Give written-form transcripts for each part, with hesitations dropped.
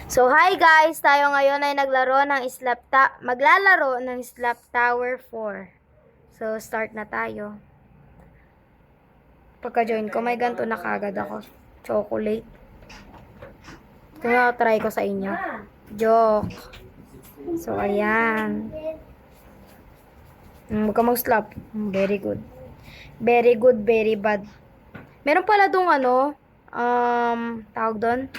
So, hi guys! Tayo ngayon ay maglalaro ng Slap Tower 4. So, start na tayo. Pagka-join ko, may ganito na kagad ako. Chocolate. Kaya try ko sa inyo. Joke. So, ayan. Huwag ka mag-slap. Very good. Very good, very bad. Meron pala dong tawag doon?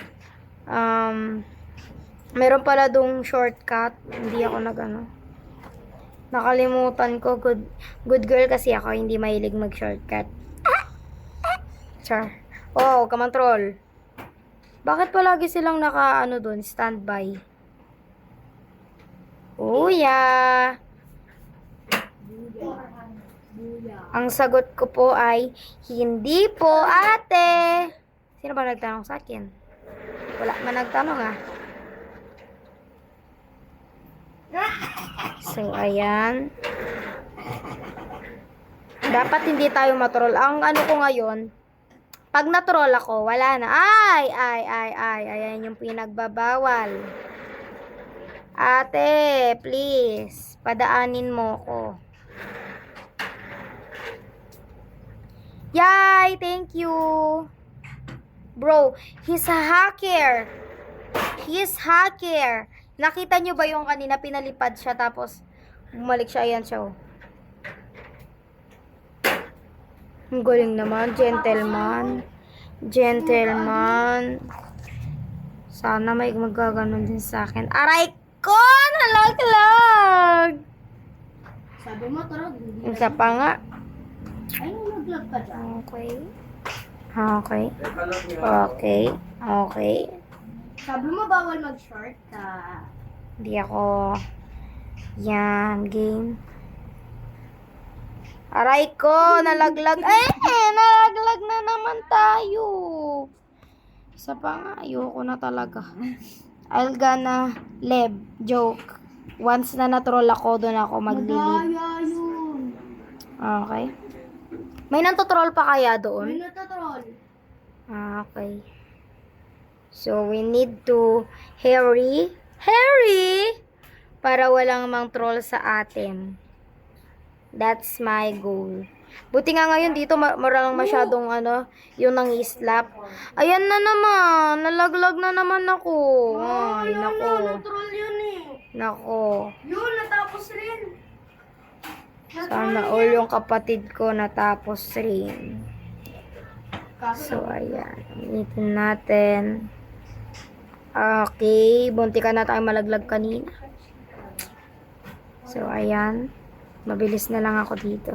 Meron pala dong shortcut. Hindi ako nakalimutan ko. Good girl kasi ako. Hindi mahilig mag-shortcut. Char. Oh, kamantrol. Bakit palagi silang doon? Standby. Uya. Ang sagot ko po ay, hindi po, ate. Sino ba nagtanong sa akin? Wala man nagtanong So, ayan. Dapat hindi tayo matroll. Ang ko ngayon, pag natroll ako, wala na. Ayan yung pinagbabawal. Ate, please, padaanin mo ko. Yay! Thank you! Bro, he's a hacker. He's hacker. Nakita nyo ba yung kanina pinalipad siya tapos bumalik siya? Ayan siya. Ang galing naman. Gentleman. Gentleman. Sana may magaganon din sa akin. Aray ko! Nalaglag! Sabi mo, tara. Isa pa nga. Ay, naglag ka dyan. Okay. Okay. Okay. Okay. Sabi mo, bawal mag-short ka. Hindi ako. Yan, game. Aray ko, nalaglag. Nalaglag na naman tayo. Isa pa nga, ayoko na talaga. I'll gonna leave. Joke. Once na natroll ako, doon ako maglilib. Madaya yun. Okay. May nantotroll pa kaya doon? May natatroll. Okay. So, we need to hurry para walang mang troll sa atin. That's my goal. Buti nga ngayon dito marang masyadong yung nang-slap. Ayan na naman. Nalaglag na naman ako. Ay, nako. Natroll yun eh. Nako. Yun, natapos rin. Sana all yung kapatid ko natapos rin. So, ayan. Initin natin. Okay. Bunti ka na tayo malaglag kanina. So, ayan. Mabilis na lang ako dito.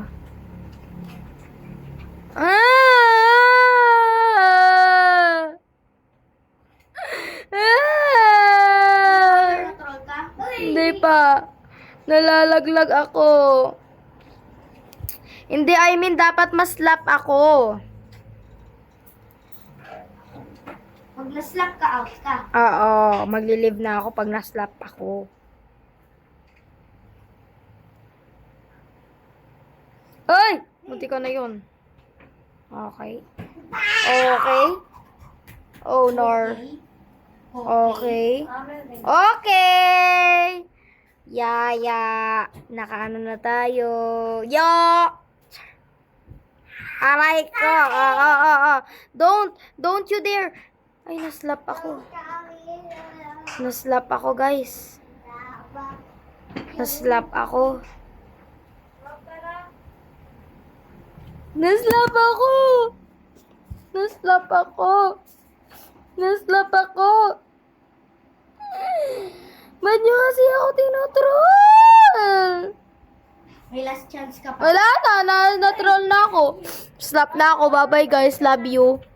Natroll ka? Hindi pa. Nalalaglag ako. Hindi, I mean, dapat mas-slap ako. Pag na-slap ka, out ka. Oo, magli-live na ako pag na-slap ako. Ay! Munti ko na yun. Okay. Okay. Oh, nor. Okay. Okay! Yaya. Nakaano na tayo. Yo! Aray ko. Don't you dare. Ay, naslap ako. Naslap ako, guys. Naslap ako. Naslap ako. Naslap ako. Naslap ako. Ba't nyo kasi ako tinotroll? May last chance ka pa. Wala na. Na-troll na ako. Slap na ako. Bye-bye, guys. Love you.